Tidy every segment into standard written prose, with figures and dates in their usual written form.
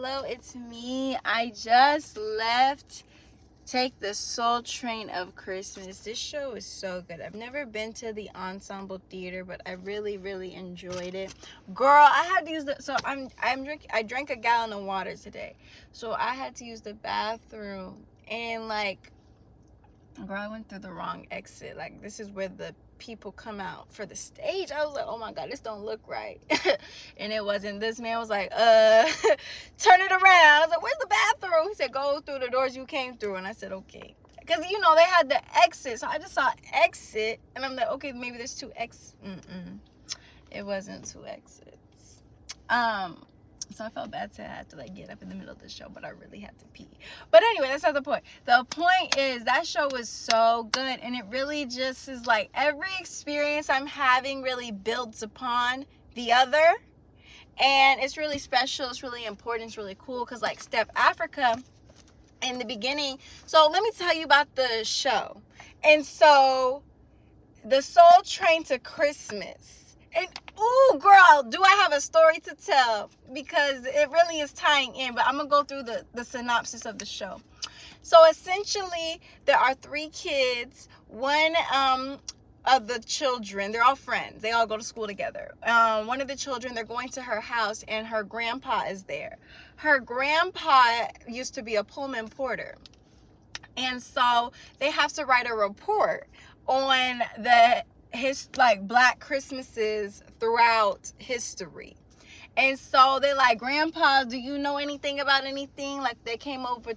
hello, it's me. I just left Take the Soul Train of Christmas. This show is so good. I've never been to the Ensemble Theater, but I really, really enjoyed it. Girl, I had to use I drank a gallon of water today. So I had to use the bathroom and girl, I went through the wrong exit. Like, this is where the people come out for the stage. I was like, oh my God, this don't look right. And it wasn't. This man was like, turn it around. I was like, where's the bathroom? He said, go through the doors you came through. And I said, okay. Because, they had the exit. So I just saw exit. And I'm like, okay, maybe there's two exits. It wasn't two exits. So I felt bad to have to get up in the middle of the show, but I really had to pee. But anyway, that's not the point. The point is that show was so good, and it really just is like every experience I'm having really builds upon the other, and it's really special. It's really important. It's really cool because Step Africa in the beginning. So let me tell you about the show. And so the Soul Train to Christmas. And, ooh, girl, do I have a story to tell? Because it really is tying in. But I'm going to go through the synopsis of the show. So, essentially, there are 3 kids. One of the children, they're all friends. They all go to school together. One of the children, they're going to her house, and her grandpa is there. Her grandpa used to be a Pullman porter. And so, they have to write a report on Black Christmases throughout history. And so they're like, Grandpa, do you know anything about anything? They came over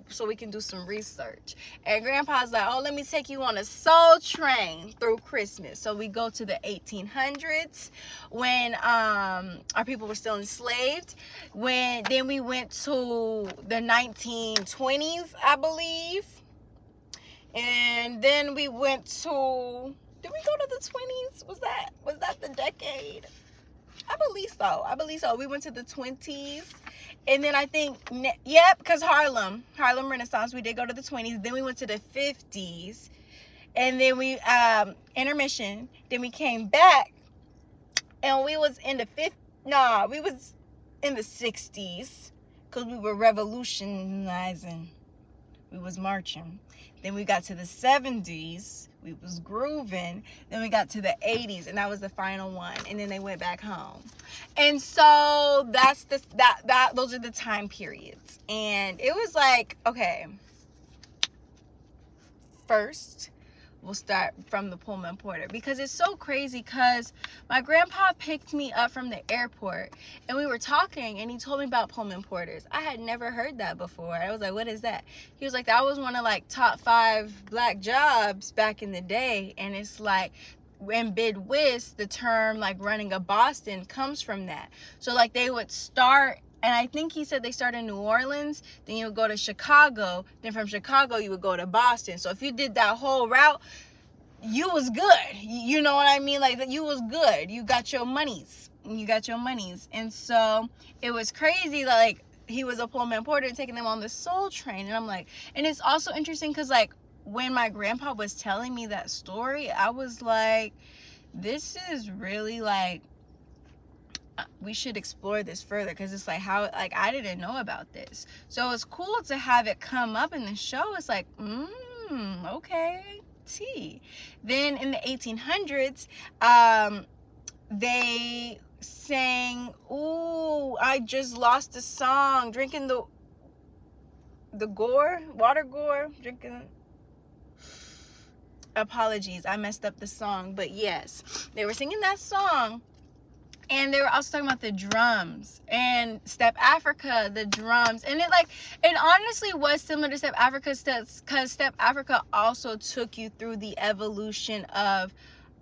so we can do some research. And Grandpa's like, oh, let me take you on a soul train through Christmas. So we go to the 1800s when our people were still enslaved. Then we went to the 1920s, I believe. And then we went to... Did we go to the 20s? Was that the decade? I believe so. We went to the 20s. And then I think, because Harlem Renaissance, we did go to the 20s. Then we went to the 50s. And then we, intermission. Then we came back. And we was in the we was in the 60s. Because we were revolutionizing. We was marching. Then we got to the 70s. We was grooving. Then we got to the 80s, and that was the final one. And then they went back home. And so those are the time periods. And it was like, okay, first we'll start from the Pullman porter, because it's so crazy, because my grandpa picked me up from the airport and we were talking and he told me about Pullman porters. I had never heard that before. I was like, what is that? He was like, that was one of top 5 black jobs back in the day. And it's in Midwest, the term running a Boston comes from that. So they would start, and I think he said they started in New Orleans, then you would go to Chicago, then from Chicago you would go to Boston. So if you did that whole route, you was good. You know what I mean? You was good. You got your monies. And so it was crazy that he was a Pullman porter taking them on the Soul Train. And I'm like, and it's also interesting because when my grandpa was telling me that story, I was like, this is really we should explore this further, because it's how I didn't know about this. So it's cool to have it come up in the show. It's okay, T. Then in the 1800s, they sang, ooh, I just lost the song, drinking the water gore, drinking. Apologies, I messed up the song, but yes, they were singing that song. And they were also talking about the drums and Step Africa, the drums. And it honestly was similar to Step Africa, because Step Africa also took you through the evolution of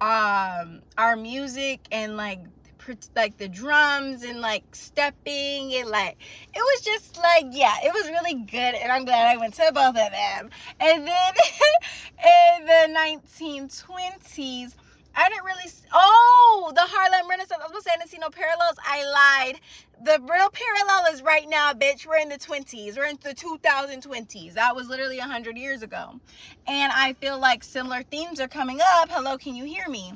our music and the drums and stepping and it was just it was really good, and I'm glad I went to both of them. And then in the 1920s, I didn't really... Oh, the Harlem Renaissance. I was going to say I didn't see no parallels. I lied. The real parallel is right now, bitch. We're in the 20s. We're in the 2020s. That was literally 100 years ago. And I feel similar themes are coming up. Hello, can you hear me?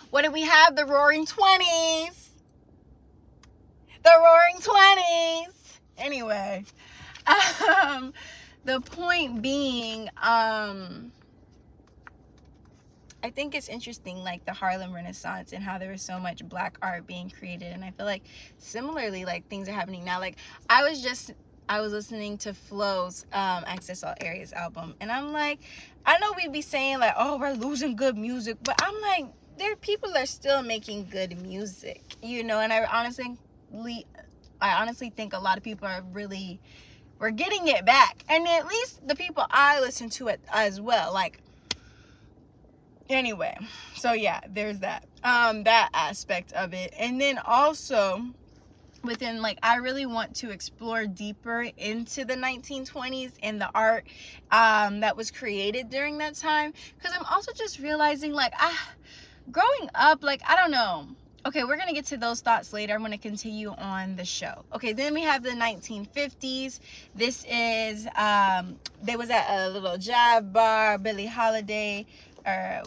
What did we have? The Roaring 20s. The Roaring 20s. Anyway, the point being, I think it's interesting, like the Harlem Renaissance and how there was so much black art being created. And I feel like similarly, like things are happening now. Like I was listening to Flo's Access All Areas album, and I'm like, I know we'd be saying like, oh, we're losing good music, but I'm like, people are still making good music, you know. And I honestly think a lot of people are really, we're getting it back, and at least the people I listen to it as well, like. Anyway, so yeah, there's that that aspect of it. And then also within, like, I really want to explore deeper into the 1920s and the art that was created during that time, because I'm also just realizing, like, growing up, like, I don't know. Okay, we're gonna get to those thoughts later. I'm gonna continue on the show. Okay, then we have the 1950s. This is they was at a little jive bar. Billie Holiday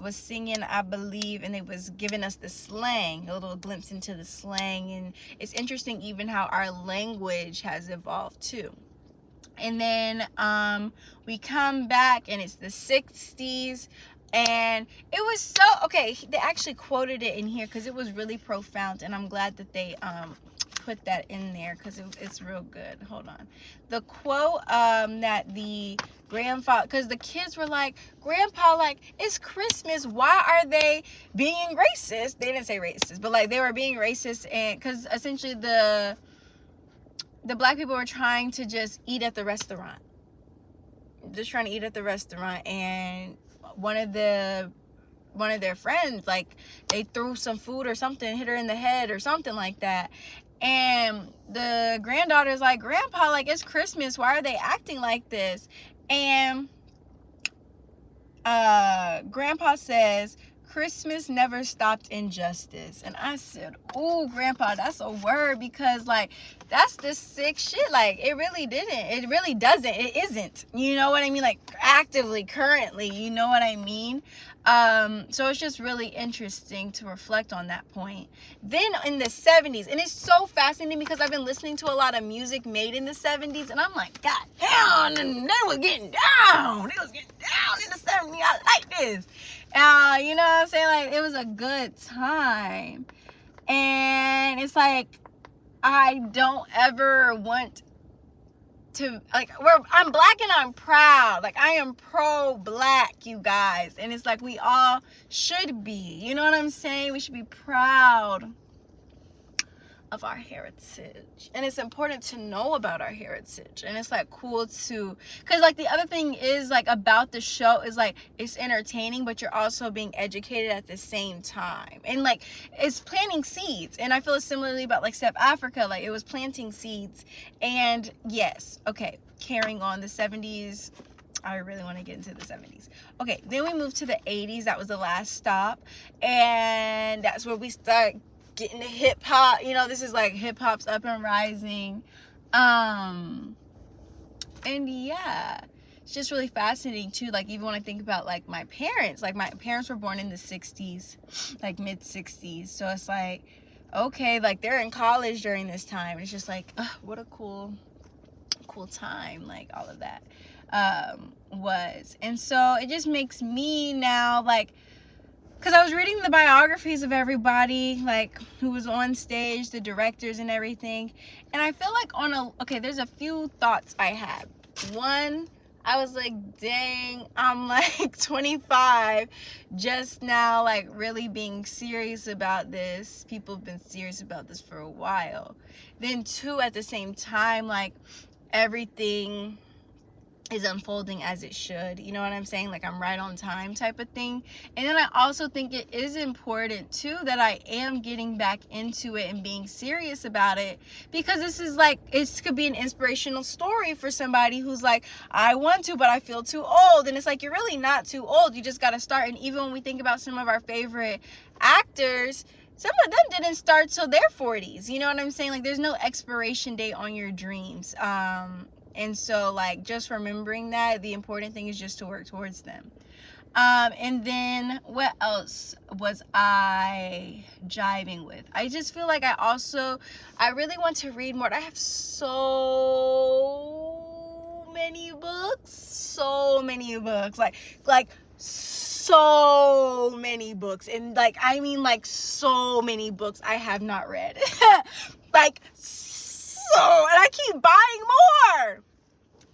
was singing, I believe, and it was giving us the slang, a little glimpse into the slang. And it's interesting even how our language has evolved too. And then we come back and it's the 60s. And it was so, okay, they actually quoted it in here because it was really profound, and I'm glad that they put that in there because it's real good. Hold on. The quote that the grandfather, because the kids were like, Grandpa, like, it's Christmas, why are they being racist? They didn't say racist, but like they were being racist, and because essentially the black people were trying to just eat at the restaurant. Just trying to eat at the restaurant, and one of their friends, like, they threw some food or something, hit her in the head or something like that. And the granddaughter's like, Grandpa, like, it's Christmas, why are they acting like this? And Grandpa says, Christmas never stopped injustice. And I said, oh, Grandpa, that's a word, because like that's the sick shit. Like it really doesn't, it isn't, you know what I mean? Like actively, currently, you know what I mean? So it's just really interesting to reflect on that point. Then in the 70s, and it's so fascinating because I've been listening to a lot of music made in the 70s, and I'm like, God damn, and they was getting down in the 70s. I like this. You know what I'm saying? Like, it was a good time. And it's like, I don't ever want to, like, I'm black and I'm proud. Like, I am pro-black, you guys. And it's like, we all should be. You know what I'm saying? We should be proud of our heritage, and it's important to know about our heritage. And it's like cool to, because like the other thing is like about the show is like it's entertaining, but you're also being educated at the same time, and like it's planting seeds. And I feel similarly about like South Africa, like it was planting seeds. And yes, okay, carrying on the 70s, I really want to get into the 70s. Okay, then we moved to the 80s. That was the last stop, and that's where we start getting to hip hop. You know, this is like hip hop's up and rising. And yeah, it's just really fascinating too. Like even when I think about like my parents were born in the 60s, like mid 60s. So it's like, okay, like they're in college during this time. It's just like, what a cool time, like all of that was. And so it just makes me now like, because I was reading the biographies of everybody, like, who was on stage, the directors and everything. And I feel like there's a few thoughts I had. One, I was like, dang, I'm like 25, just now, like, really being serious about this. People have been serious about this for a while. Then two, at the same time, like, everything is unfolding as it should, you know what I'm saying? Like I'm right on time type of thing. And then I also think it is important too that I am getting back into it and being serious about it, because this is like, it could be an inspirational story for somebody who's like, I want to, but I feel too old. And it's like, you're really not too old, you just got to start. And even when we think about some of our favorite actors, some of them didn't start till their 40s, you know what I'm saying? Like there's no expiration date on your dreams. And so, like, just remembering that, the important thing is just to work towards them. And then what else was I jiving with? I just feel like I really want to read more. I have so so many books, like so many books, and like I mean like so many books I have not read. Like so, and I keep buying more.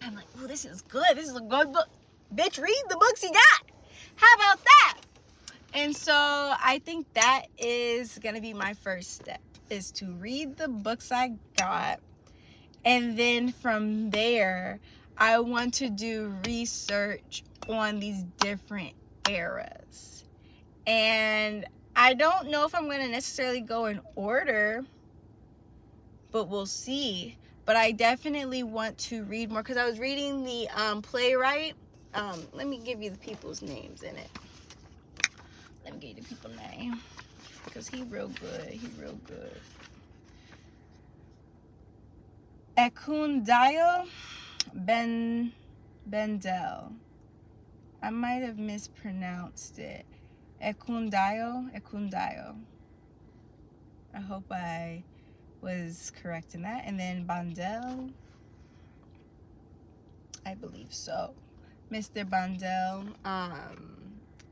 I'm like, oh, this is good. This is a good book. Bitch, read the books you got. How about that? And so I think that is going to be my first step, is to read the books I got. And then from there, I want to do research on these different eras. And I don't know if I'm going to necessarily go in order, but we'll see. But I definitely want to read more, because I was reading the playwright. Let me give you the people's names in it. Let me give you the people's name, because he real good. He real good. Ekundayo Bendel. I might have mispronounced it. Ekundayo. I hope I was correct in that. And then Bandel, I believe so. Mr. Bandel,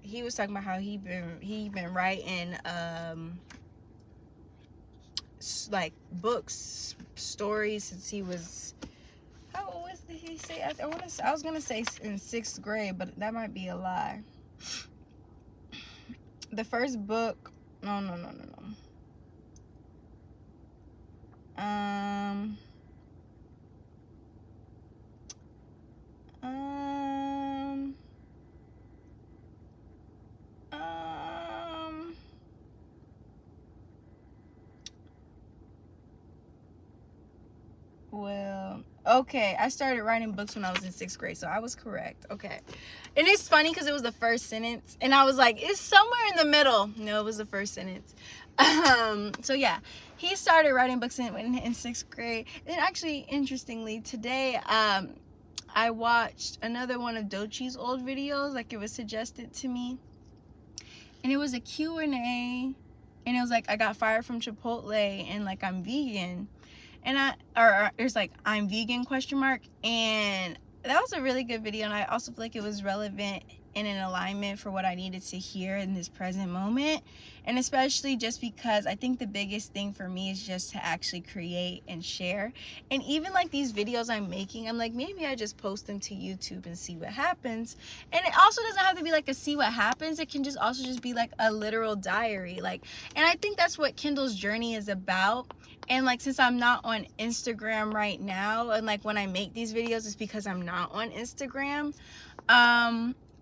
he was talking about how he been writing like books, stories since he was, how old did he say? I was gonna say in 6th grade, but that might be a lie. The first book, no. Well, okay, I started writing books when I was in 6th grade, so I was correct. Okay. And it's funny because it was the first sentence, and I was like, it's somewhere in the middle. No, it was the first sentence. So yeah, he started writing books in 6th grade. And actually, interestingly, today, I watched another one of Dochi's old videos, like it was suggested to me. And it was a Q&A, and it was like, I got fired from Chipotle, and like, I'm vegan. And there's like, I'm vegan ? And that was a really good video, and I also feel like it was relevant and in alignment for what I needed to hear in this present moment. And especially just because I think the biggest thing for me is just to actually create and share. And even like these videos I'm making, I'm like, maybe I just post them to YouTube and see what happens. And it also doesn't have to be like a see what happens. It can just also just be like a literal diary. Like, and I think that's what Kendall's journey is about. And like, since I'm not on Instagram right now, and like when I make these videos, it's because I'm not on Instagram.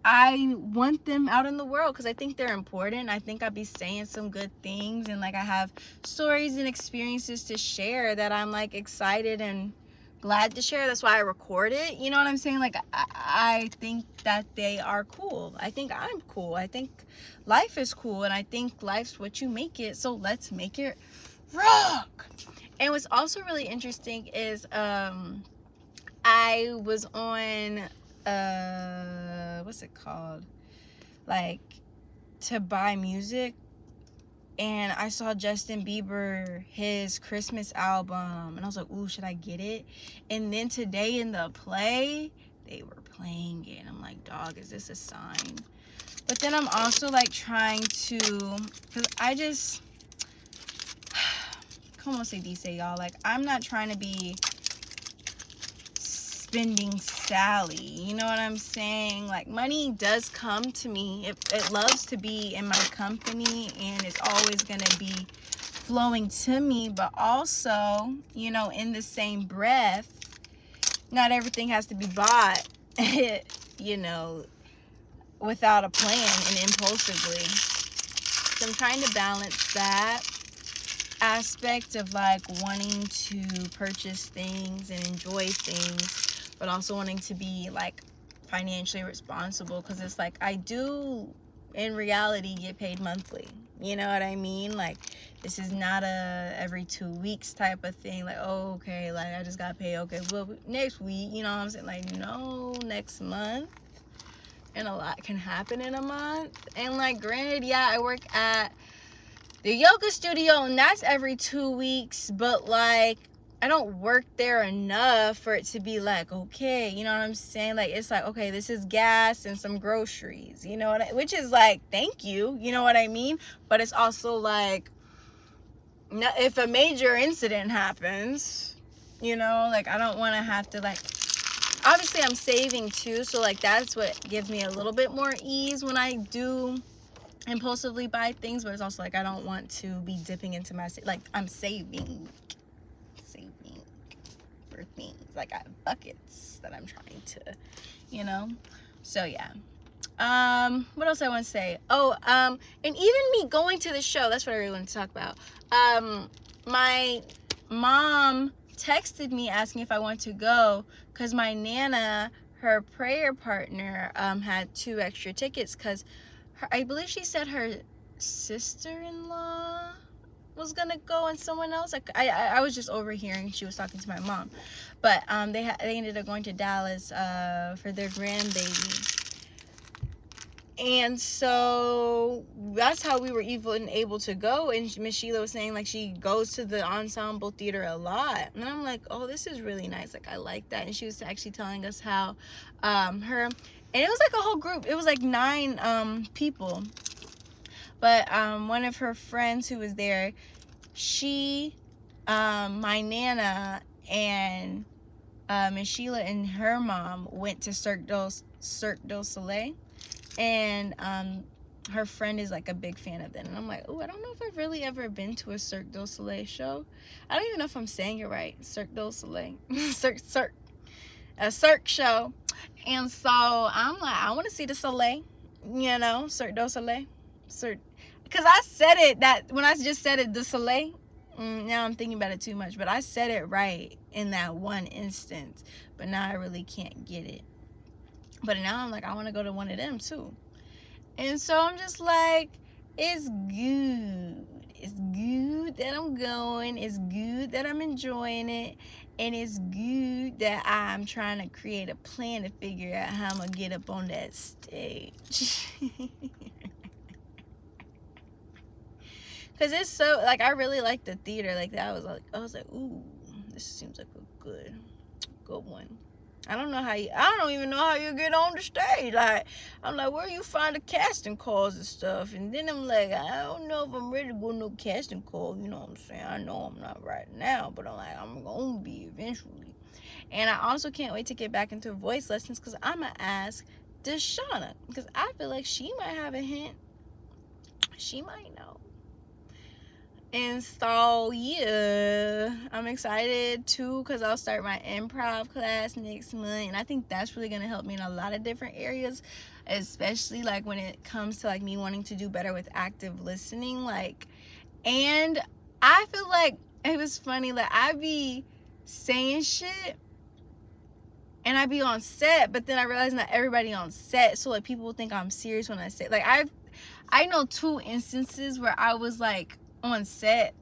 I want them out in the world because I think they're important. I think I'll be saying some good things, and like I have stories and experiences to share that I'm like excited and glad to share. That's why I record it. You know what I'm saying? Like I think that they are cool. I think I'm cool. I think life is cool, and I think life's what you make it. So let's make it rock. And what's also really interesting is I was on what's it called, like to buy music, and I saw Justin Bieber, his Christmas album, and I was like, ooh, should I get it? And then today in the play they were playing it, and I'm like, dog, is this a sign? But then I'm also like trying to, because I just como se dice, y'all, like I'm not trying to be spending Sally, you know what I'm saying? Like money does come to me. It loves to be in my company, and it's always gonna be flowing to me. But also, you know, in the same breath, not everything has to be bought you know, without a plan and impulsively. So I'm trying to balance that aspect of like wanting to purchase things and enjoy things, but also wanting to be like financially responsible, because it's like I do in reality get paid monthly, you know what I mean? Like this is not a every 2 weeks type of thing, like, oh, okay, like I just got paid, okay, well next week, you know what I'm saying? Like, no, next month. And a lot can happen in a month. And like, granted, yeah, I work at the yoga studio, and that's every 2 weeks, but like I don't work there enough for it to be like, okay, you know what I'm saying? Like, it's like, okay, this is gas and some groceries, you know which is like, thank you, you know what I mean? But it's also like, if a major incident happens, you know, like, I don't want to have to, like, obviously I'm saving too, so like that's what gives me a little bit more ease when I do impulsively buy things. But it's also like I don't want to be dipping into my, like, I'm saving for things. Like, I have buckets that I'm trying to, you know. So yeah. What else I want to say? And even me going to the show, that's what I really want to talk about. My mom texted me asking if I want to go, because my Nana, her prayer partner, had 2 extra tickets, because I believe she said her sister-in-law was gonna go and someone else. I was just overhearing, she was talking to my mom, but they ended up going to Dallas for their grandbaby. And so that's how we were even able to go. And Miss Sheila was saying, like, she goes to the ensemble theater a lot. And I'm like, oh, this is really nice. Like, I like that. And she was actually telling us how and it was like a whole group. It was like 9 people. But one of her friends who was there, she, my Nana, and Miss Sheila and her mom went to Cirque du Soleil. And her friend is like a big fan of that. And I'm like, oh, I don't know if I've really ever been to a Cirque du Soleil show. I don't even know if I'm saying it right. Cirque du Soleil. A Cirque show. And so I'm like, I want to see the Soleil. You know, Cirque du Soleil. Because I said it, that when I just said it, the Soleil. Now I'm thinking about it too much. But I said it right in that one instance. But now I really can't get it. But now I'm like, I want to go to one of them too. And so I'm just like, it's good. It's good that I'm going. It's good that I'm enjoying it. And it's good that I'm trying to create a plan to figure out how I'm going to get up on that stage. Because it's so, like, I really like the theater. Like, I was like, ooh, this seems like a good one. I don't even know how you get on the stage. Like, I'm like, where you find the casting calls and stuff? And then I'm like, I don't know if I'm ready to go no casting call. You know what I'm saying? I know I'm not right now, but I'm like, I'm going to be eventually. And I also can't wait to get back into voice lessons, because I'm going to ask Deshauna, because I feel like she might have a hint. She might know. And so, yeah, I'm excited too, because I'll start my improv class next month. And I think that's really going to help me in a lot of different areas, especially like when it comes to like me wanting to do better with active listening. Like, and I feel like it was funny, like I be saying shit and I be on set, but then I realize not everybody on set, so like people think I'm serious when I say, like, I know 2 instances where I was like on set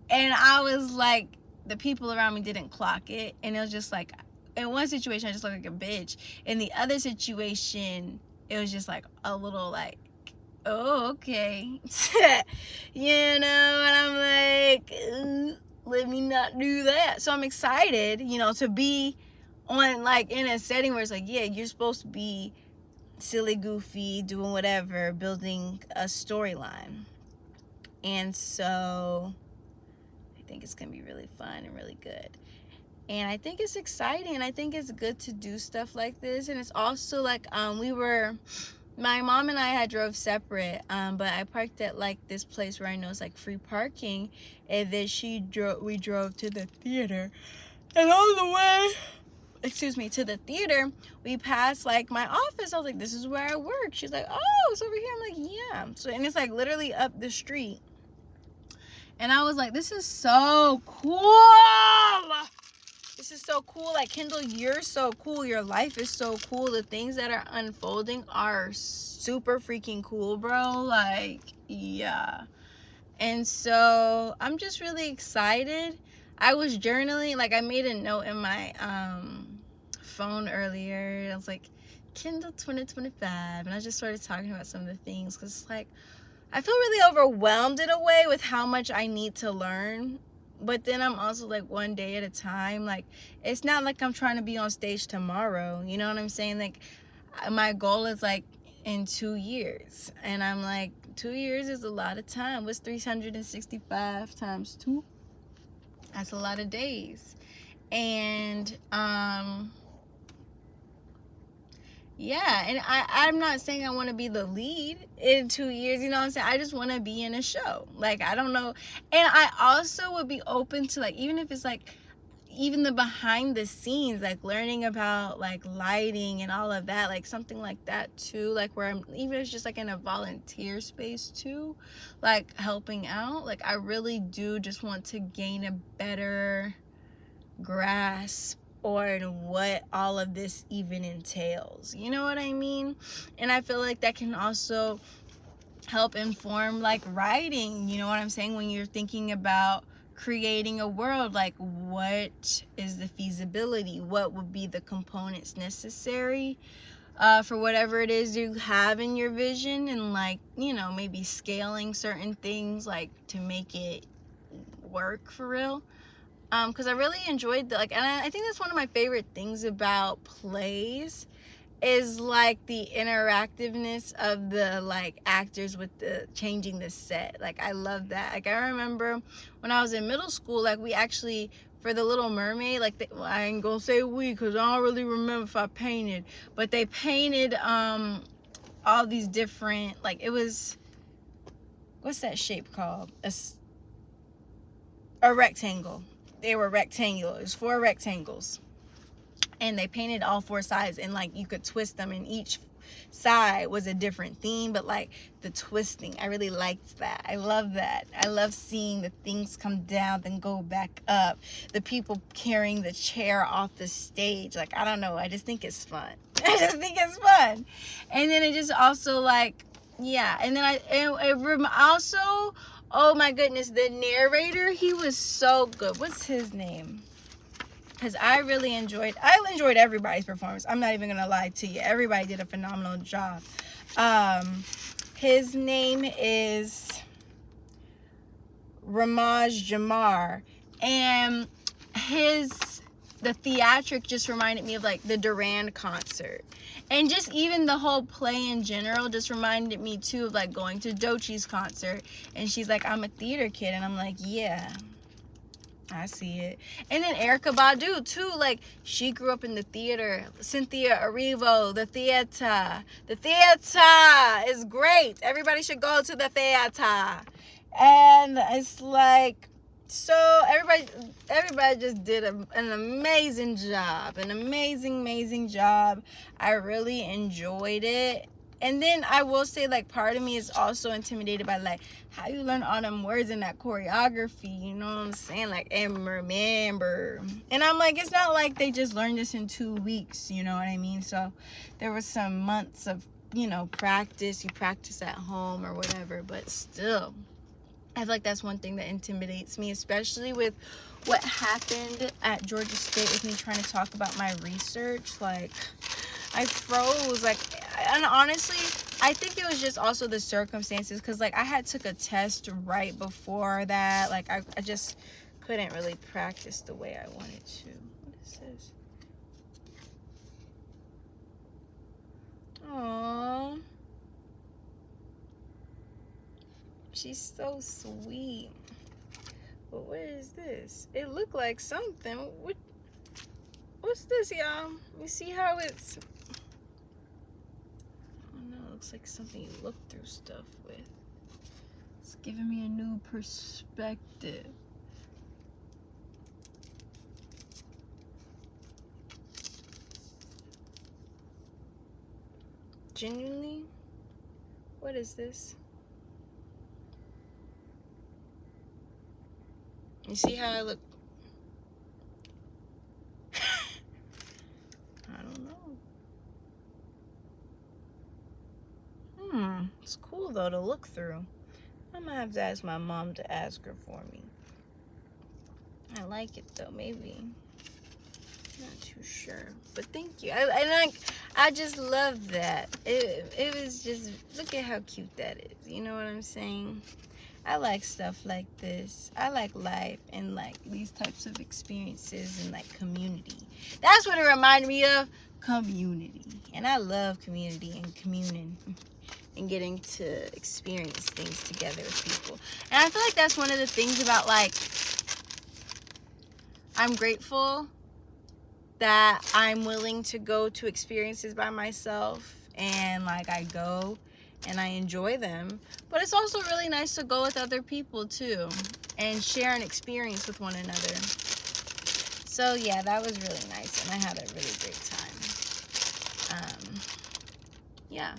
and I was like, the people around me didn't clock it, and it was just like, in one situation I just looked like a bitch, in the other situation it was just like a little like, oh, okay. You know, and I'm like, let me not do that. So I'm excited, you know, to be on, like, in a setting where it's like, yeah, you're supposed to be silly, goofy, doing whatever, building a storyline. And so I think it's gonna be really fun and really good. And I think it's exciting, and I think it's good to do stuff like this. And it's also like, my mom and I had drove separate, but I parked at like this place where I know it's like free parking, and then we drove to the theater, and on the way to the theater, we passed like my office. I was like, this is where I work. She's like, oh, it's over here. I'm like, yeah. So, and it's like literally up the street. And I was like, this is so cool. This is so cool. Like, Kendall, you're so cool. Your life is so cool. The things that are unfolding are super freaking cool, bro. Like, yeah. And so I'm just really excited. I was journaling. Like, I made a note in my phone earlier. I was like, Kendall 2025. And I just started talking about some of the things, because it's like, I feel really overwhelmed in a way with how much I need to learn but then I'm also like one day at a time. Like, it's not like I'm trying to be on stage tomorrow. You know what I'm saying? Like, my goal is like in 2 years. And I'm like, 2 years is a lot of time. What's 365 times 2? That's a lot of days. And yeah, and I'm not saying I want to be the lead in 2 years, you know what I'm saying? I just want to be in a show. Like, I don't know. And I also would be open to, like, even if it's like, even the behind the scenes, like learning about like lighting and all of that, like something like that too, like where I'm, even if it's just like in a volunteer space too, like helping out. Like, I really do just want to gain a better grasp on what all of this even entails, you know what I mean? And I feel like that can also help inform like writing, you know what I'm saying, when you're thinking about creating a world. Like, what is the feasibility, what would be the components necessary for whatever it is you have in your vision, and like, you know, maybe scaling certain things like to make it work for real. Because I really enjoyed and I think that's one of my favorite things about plays, is like the interactiveness of the like actors with the changing the set. Like, I love that. Like, I remember when I was in middle school, like we actually, for the Little Mermaid, like well, I ain't gonna say we because I don't really remember if I painted, but they painted all these different, like, it was, what's that shape called, a rectangle. They were rectangular. It was 4 rectangles, and they painted all 4 sides, and like you could twist them, and each side was a different theme, but like the twisting, I really liked that. I love that. I love seeing the things come down then go back up, the people carrying the chair off the stage. Like, I don't know, I just think it's fun. I just think it's fun. And then it just also like, yeah, and then also, oh my goodness, the narrator, he was so good. What's his name? Because I enjoyed everybody's performance. I'm not even gonna lie to you, everybody did a phenomenal job. His name is Ramaj Jamar, and the theatric just reminded me of like the Durand concert, and just even the whole play in general just reminded me too of like going to Doechie's concert, and she's like, I'm a theater kid, and I'm like, yeah, I see it. And then Erykah Badu too, like she grew up in the theater. Cynthia Erivo, the theater is great. Everybody should go to the theater. And it's like, so everybody just did an amazing job, an amazing job. I really enjoyed it. And then I will say, like, part of me is also intimidated by like how you learn all them words in that choreography, you know what I'm saying? Like, and remember. And I'm like, it's not like they just learned this in 2 weeks, you know what I mean? So there was some months of, you know, practice. You practice at home or whatever, but still, I feel like that's one thing that intimidates me, especially with what happened at Georgia State with me trying to talk about my research. Like, I froze. Like, and honestly, I think it was just also the circumstances, because like I had took a test right before that. Like, I just couldn't really practice the way I wanted to. What is this? Aww. She's so sweet. But what is this? It looked like something. What's this, y'all? You see how it's... I don't know. It looks like something you look through stuff with. It's giving me a new perspective. Genuinely? What is this? You see how I look? I don't know. It's cool though to look through. I'm gonna have to ask my mom to ask her for me. I like it though, maybe. Not too sure, but thank you. I just love that. It was just, look at how cute that is. You know what I'm saying? I like stuff like this. I like life and like these types of experiences and like community. That's what it reminded me of, community. And I love community and communing and getting to experience things together with people. And I feel like that's one of the things about, like, I'm grateful that I'm willing to go to experiences by myself, and like I go and I enjoy them. But it's also really nice to go with other people too and share an experience with one another. So yeah, that was really nice and I had a really great time. Yeah.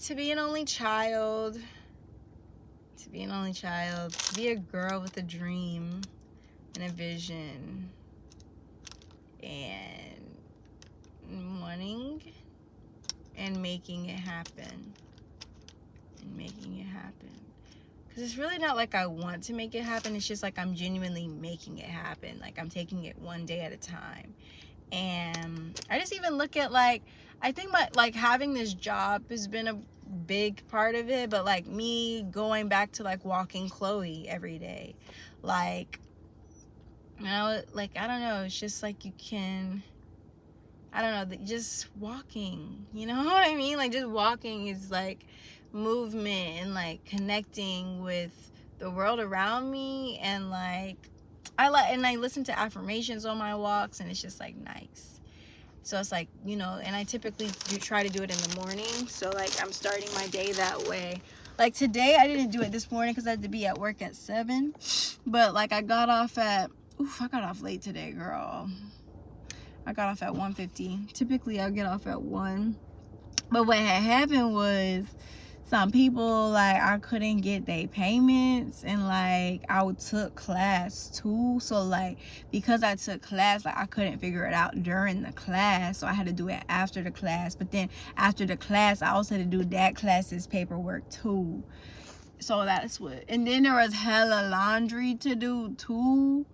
To be an only child, to be a girl with a dream and a vision and wanting and making it happen. Because it's really not like I want to make it happen. It's just like I'm genuinely making it happen. Like I'm taking it one day at a time. And I just even look at, like, I think like having this job has been a big part of it. But like me going back to like walking Chloe every day. Like, you know, like, I don't know. It's just like you can... I don't know, just walking, you know what I mean? Like, just walking is like movement and like connecting with the world around me. And like, I listen to affirmations on my walks, and it's just like nice. So it's like, you know, and I typically try to do it in the morning. So like, I'm starting my day that way. Like today, I didn't do it this morning because I had to be at work at 7. But like, I got off late today, girl. I got off at 1:50. Typically, I get off at 1. But what had happened was some people, like, I couldn't get their payments. And, like, I took class, too. So, like, because I took class, like, I couldn't figure it out during the class. So, I had to do it after the class. But then, after the class, I also had to do that class's paperwork, too. So, that's what... And then there was hella laundry to do, too.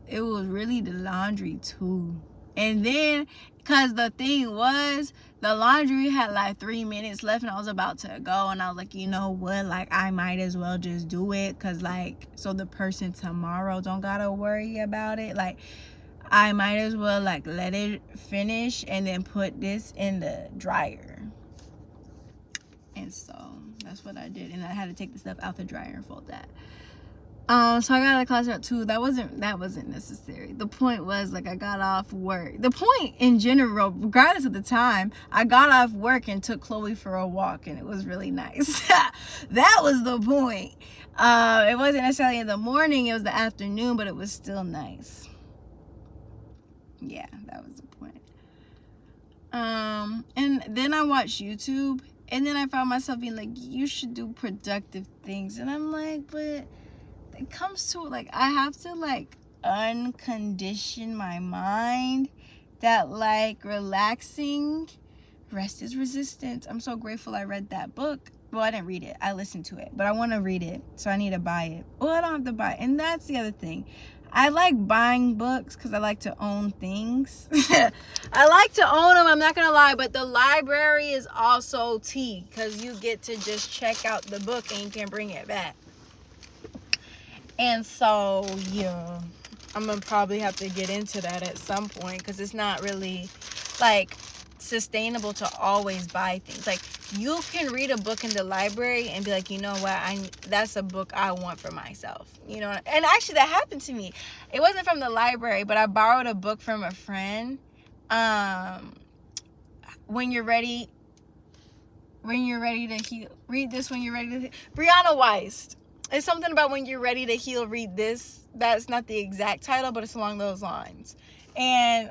It was really the laundry, too. And then, because the thing was, the laundry had like 3 minutes left and I was about to go. And I was like, you know what? Like, I might as well just do it. Because, like, so the person tomorrow don't got to worry about it. Like, I might as well, like, let it finish and then put this in the dryer. And so, that's what I did. And I had to take the stuff out the dryer and fold that. So I got out of class at 2. That wasn't necessary. The point was, like, I got off work. The point in general, regardless of the time, I got off work and took Chloe for a walk, and it was really nice. That was the point. It wasn't necessarily in the morning, it was the afternoon, but it was still nice. Yeah, that was the point. And then I watched YouTube, and then I found myself being like, you should do productive things. And I'm like, but it comes to, like, I have to, like, uncondition my mind that, like, relaxing, rest is resistance. I'm so grateful I read that book. Well, I didn't read it. I listened to it. But I want to read it, so I need to buy it. Well, I don't have to buy it. And that's the other thing. I like buying books because I like to own things. I like to own them, I'm not going to lie. But the library is also tea because you get to just check out the book and you can bring it back. And so, yeah, I'm going to probably have to get into that at some point because it's not really, like, sustainable to always buy things. Like, you can read a book in the library and be like, you know what, that's a book I want for myself. You know, and actually that happened to me. It wasn't from the library, but I borrowed a book from a friend. When you're ready to heal. Read this when you're ready to heal. Brianna Weiss. It's something about when you're ready to heal, read this. That's not the exact title, but it's along those lines. And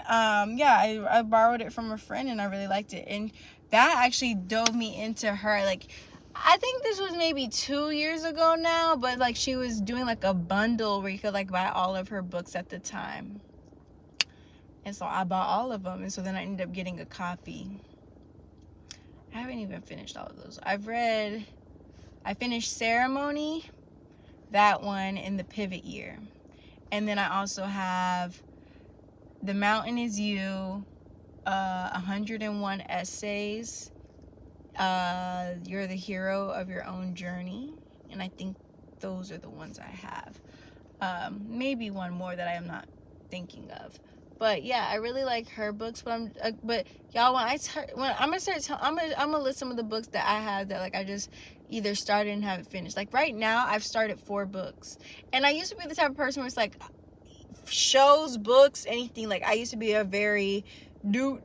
yeah, I borrowed it from a friend and I really liked it. And that actually dove me into her. Like, I think this was maybe 2 years ago now, but like she was doing like a bundle where you could like buy all of her books at the time. And so I bought all of them. And so then I ended up getting a copy. I haven't even finished all of those. I finished Ceremony, that one, in the pivot year. And then I also have The Mountain Is You, 101 Essays, You're the Hero of Your Own Journey. And I think those are the ones I have. Maybe one more that I am not thinking of. But yeah, I really like her books. But y'all, when I'm gonna list some of the books that I have that like I just either started and haven't finished. Like right now, I've started 4 books, and I used to be the type of person where it's like shows, books, anything. Like I used to be a very do.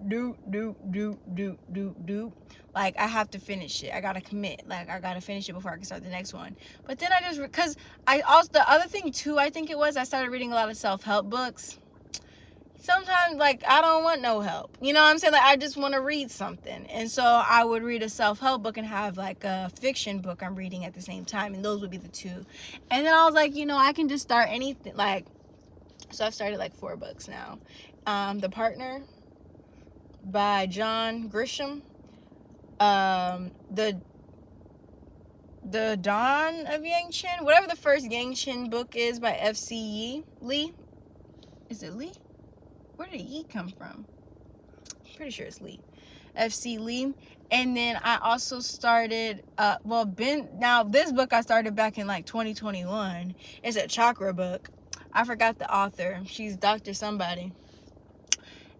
Like I have to finish it. I gotta commit. Like I gotta finish it before I can start the next one. But then because I also, the other thing too, I think it was, I started reading a lot of self-help books. Sometimes like I don't want no help, you know what I'm saying? Like I just want to read something, and so I would read a self-help book and have like a fiction book I'm reading at the same time, and those would be the 2. And then I was like, I can just start anything. Like, so I've started like 4 books now. The Partner by John Grisham, the Dawn of Yang Chen, whatever the first Yang Chen book is, by F.C. Lee. Is it Lee? Where did E come from? Pretty sure it's Lee. F.C. Lee. And then I also started, now this book I started back in like 2021. It's a chakra book. I forgot the author. She's Dr. somebody.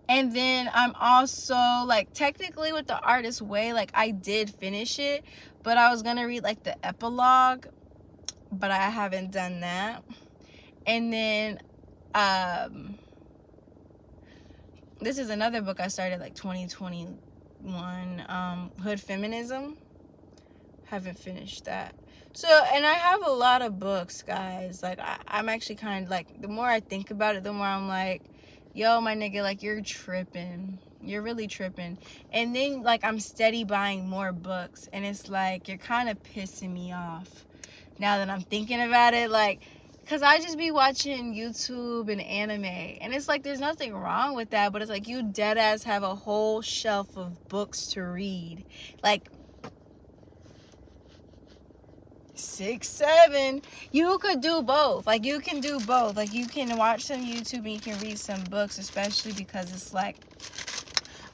And then I'm also, like, technically with The Artist's Way, like, I did finish it, but I was going to read, like, the epilogue, but I haven't done that. And then, this is another book I started, like, 2021, Hood Feminism. Haven't finished that. So, and I have a lot of books, guys. Like, I'm actually kind of, like, the more I think about it, the more I'm like, yo, my nigga, like, you're tripping. You're really tripping. And then, like, I'm steady buying more books. And it's like, you're kind of pissing me off. Now that I'm thinking about it, like, because I just be watching YouTube and anime. And it's like, there's nothing wrong with that. But it's like, you dead ass have a whole shelf of books to read. Like, 6, 7. You could do both. Like, you can do both. Like, you can watch some YouTube and you can read some books, especially because it's like,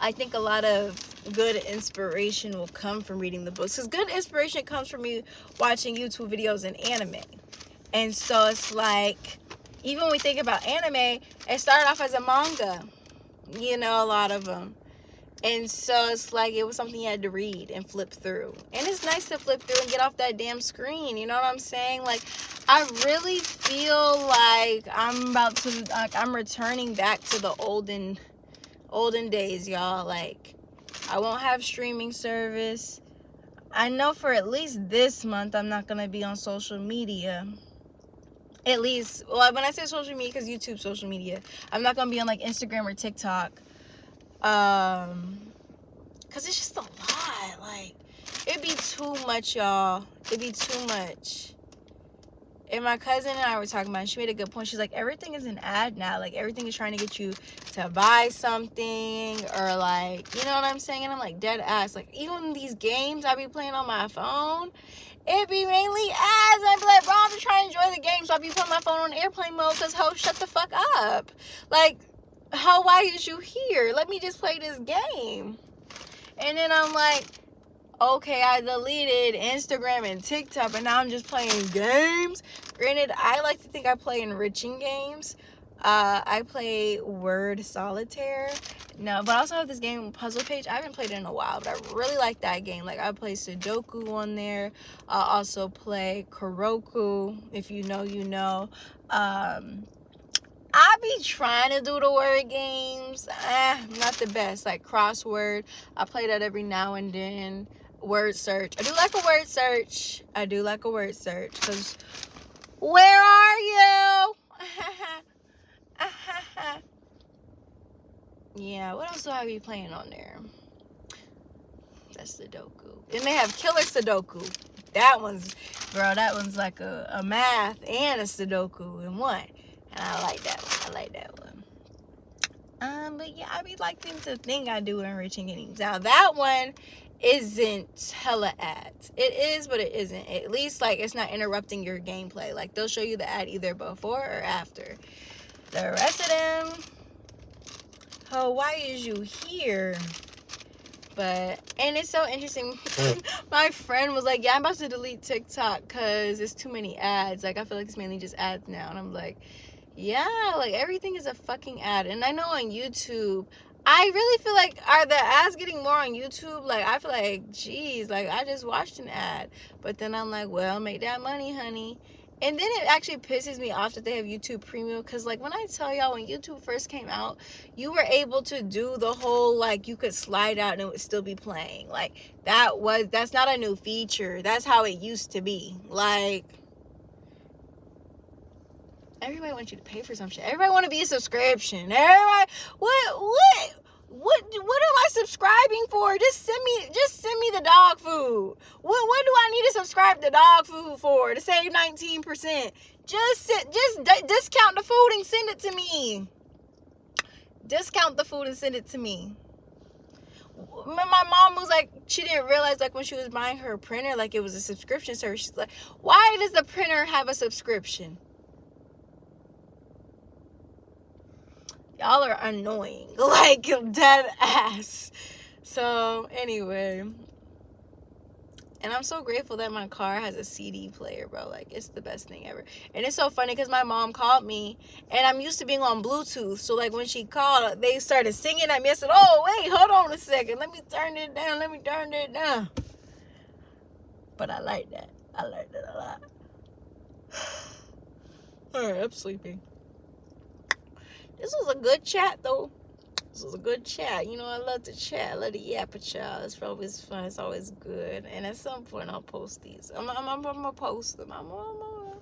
I think a lot of good inspiration will come from reading the books. Because good inspiration comes from me watching YouTube videos and anime. And so it's like, even when we think about anime, it started off as a manga. A lot of them. And so it's like, it was something you had to read and flip through. And it's nice to flip through and get off that damn screen. You know what I'm saying? Like, I really feel like I'm returning back to the olden days, y'all. Like, I won't have streaming service. I know for at least this month, I'm not going to be on social media. At least, well, when I say social media, because YouTube social media, I'm not going to be on, like, Instagram or TikTok. Cause it's just a lot. Like, it'd be too much, y'all. It'd be too much. And my cousin and I were talking about it. She made a good point. She's like, everything is an ad now. Like, everything is trying to get you to buy something, or like, you know what I'm saying? And I'm like, dead ass. Like, even these games I be playing on my phone, it be mainly ads. I'd be like, bro, I'm just trying to enjoy the game, so I be putting my phone on airplane mode, because ho, shut the fuck up. Like, how, why is you here? Let me just play this game. And then I'm like, okay, I deleted Instagram and TikTok, and now I'm just playing games. Granted, I like to think I play enriching games. I play Word Solitaire. No, but I also have this game, Puzzle Page. I haven't played it in a while, but I really like that game. Like, I play Sudoku on there. I also play Kuroku. If you know, you know. I be trying to do the word games. Not the best. Like crossword. I play that every now and then. Word search. I do like a word search. Because where are you? Yeah, what else do I be playing on there? That's Sudoku. And they have Killer Sudoku. That one's like a math and a Sudoku in one. And I like that one. But yeah, I be liking to think I do enriching games. Now that one isn't hella ads. It is, but it isn't. At least like it's not interrupting your gameplay. Like they'll show you the ad either before or after. The rest of them, oh, why is you here? But, and it's so interesting. My friend was like, yeah, I'm about to delete TikTok because there's too many ads. Like, I feel like it's mainly just ads now. And I'm like, yeah, like everything is a fucking ad. And I know on YouTube, I really feel like, are the ads getting more on YouTube? Like, I feel like, geez, like I just watched an ad. But then I'm like, well, make that money, honey. And then it actually pisses me off that they have YouTube Premium, because like when I tell y'all, when YouTube first came out, you were able to do the whole, like, you could slide out and it would still be playing. Like, that's not a new feature. That's how it used to be. Like, everybody wants you to pay for some shit. Everybody want to be a subscription. Everybody, what am I subscribing for? Just send me the dog food. What do I need to subscribe to dog food for? To save 19%? Just discount the food and send it to me. Discount the food and send it to me. My mom was like, she didn't realize, like, when she was buying her printer, like, it was a subscription service. She's like, why does the printer have a subscription? Y'all are annoying, like, dead ass. So anyway, and I'm so grateful that my car has a CD player, bro. Like, it's the best thing ever. And it's so funny because my mom called me, and I'm used to being on Bluetooth. So like when she called, they started singing at me. I said, oh wait, hold on a second, let me turn it down. But I like that. I like that a lot. All right, I'm sleeping. This was a good chat, though. This was a good chat. You know, I love to chat. I love to yap at y'all. It's always fun. It's always good. And at some point, I'll post these. I'm gonna post them. I'm gonna.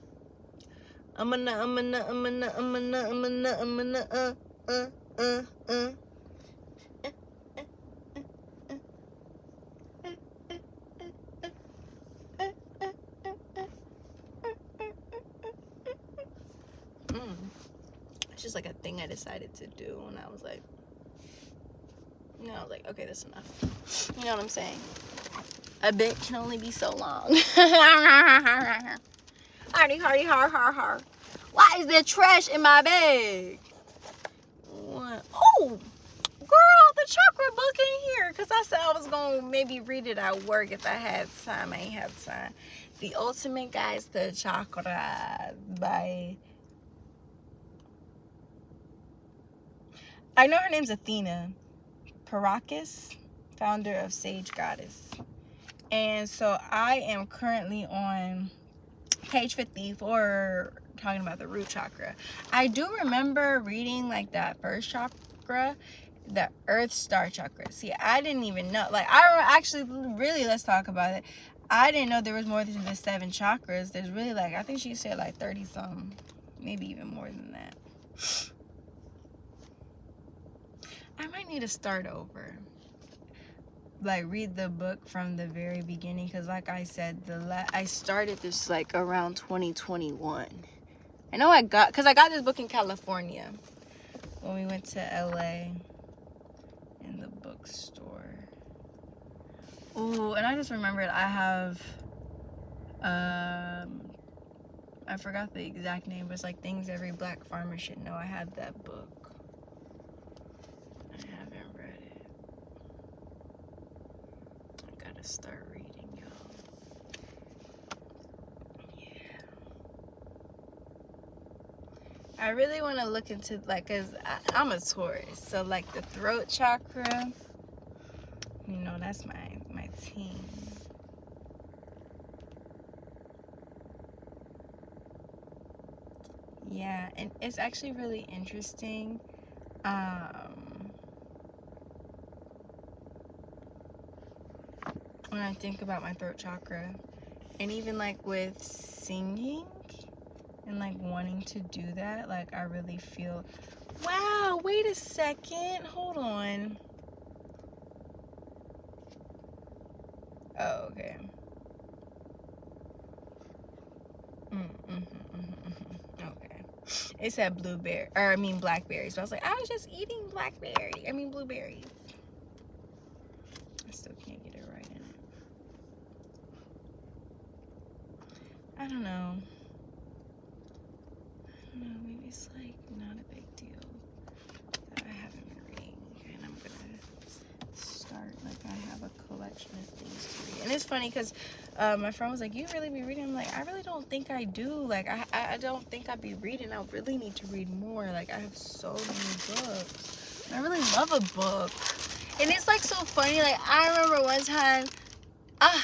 It's just like a thing I decided to do, and I was like, okay, that's enough. You know what I'm saying? A bit can only be so long. Hardy, har. Why is there trash in my bag? What? Oh, girl, the chakra book in here. Because I said I was going to maybe read it at work if I had time. I ain't have time. The Ultimate Guide to the Chakra by... I know her name's Athena Parakis, founder of Sage Goddess. And so I am currently on page 54, talking about the root chakra. I do remember reading like that first chakra, the Earth Star chakra. See, I didn't even know. Like, I don't actually, really, let's talk about it. I didn't know there was more than the 7 chakras. There's really, like, I think she said like 30 some, maybe even more than that. I might need to start over. Like, read the book from the very beginning, because like I said, I started this like around 2021. I know I got this book in California when we went to LA in the bookstore. Ooh, and I just remembered I have I forgot the exact name, but it's like Things Every Black Farmer Should Know. I had that book. Start reading, y'all. Yeah, I really want to look into, like, because I'm a Taurus, so like the throat chakra, you know, that's my team. Yeah, and it's actually really interesting. When I think about my throat chakra, and even like with singing and like wanting to do that, like I really feel, wow, wait a second, hold on. Oh, okay. Okay. It said blackberries, but I was like, I was just eating blueberries. I still can't get it right in it. I don't know. Maybe it's like not a big deal that I haven't been reading, and I'm gonna start like I unfortunate things to read. And it's funny because my friend was like, you really be reading? I'm like, I really don't think I do. Like, I don't think I be reading. I really need to read more. Like, I have so many books. I really love a book. And it's like so funny. Like, I remember one time,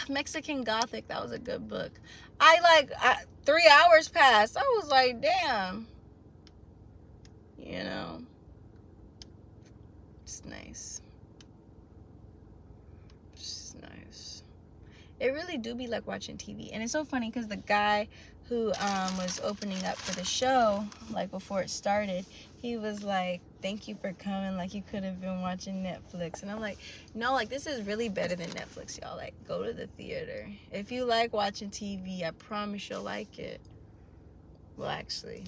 Mexican Gothic, that was a good book. 3 hours passed. I was like, damn. You know, it's nice. It's nice. It really do be like watching TV. And it's so funny because the guy who was opening up for the show, like before it started, he was like, thank you for coming, like you could have been watching Netflix. And I'm like, no, like this is really better than Netflix, y'all. Like, go to the theater. If you like watching TV, I promise you'll like it. Well, actually,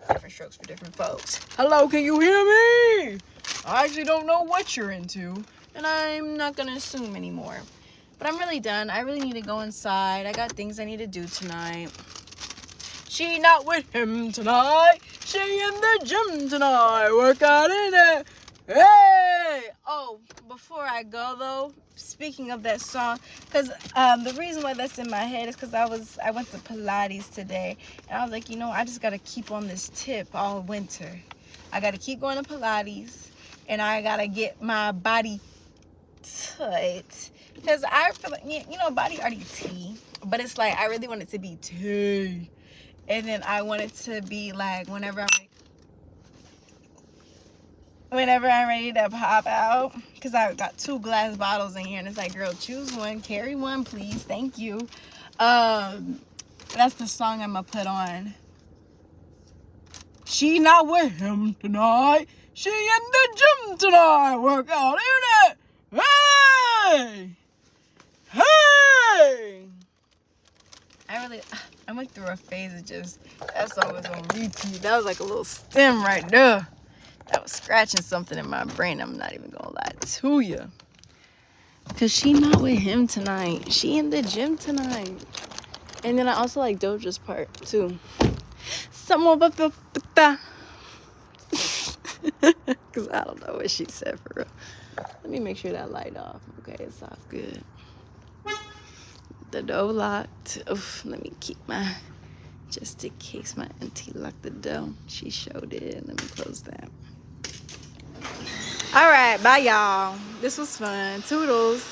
different strokes for different folks. Hello, can you hear me? I actually don't know what you're into, and I'm not gonna assume anymore. But I'm really done. I really need to go inside. I got things I need to do tonight. She not with him tonight. She in the gym tonight. Work out in it. Hey! Oh, before I go though, speaking of that song, because the reason why that's in my head is because I went to Pilates today, and I was like, you know, I just gotta keep on this tip all winter. I gotta keep going to Pilates, and I gotta get my body tight, because I feel like, you know, body already T, but it's like I really want it to be T, and then I want it to be like whenever I'm ready to pop out, because I got 2 glass bottles in here, and it's like, girl, choose one, carry one, please, thank you. That's the song I'm gonna put on. She not with him tonight. She in the gym tonight. Work out in it. Hey, hey. I went through a phase of just, that song was on repeat. That was like a little stem right there. That was scratching something in my brain. I'm not even gonna lie to you. Cause she not with him tonight. She in the gym tonight. And then I also like Doja's part too. Someone but cause I don't know what she said for real. Let me make sure that light off. Okay, it's off good. The door locked. Oof, let me keep my, just in case my auntie locked the door. She showed it. Let me close that. All right, bye y'all. This was fun. Toodles.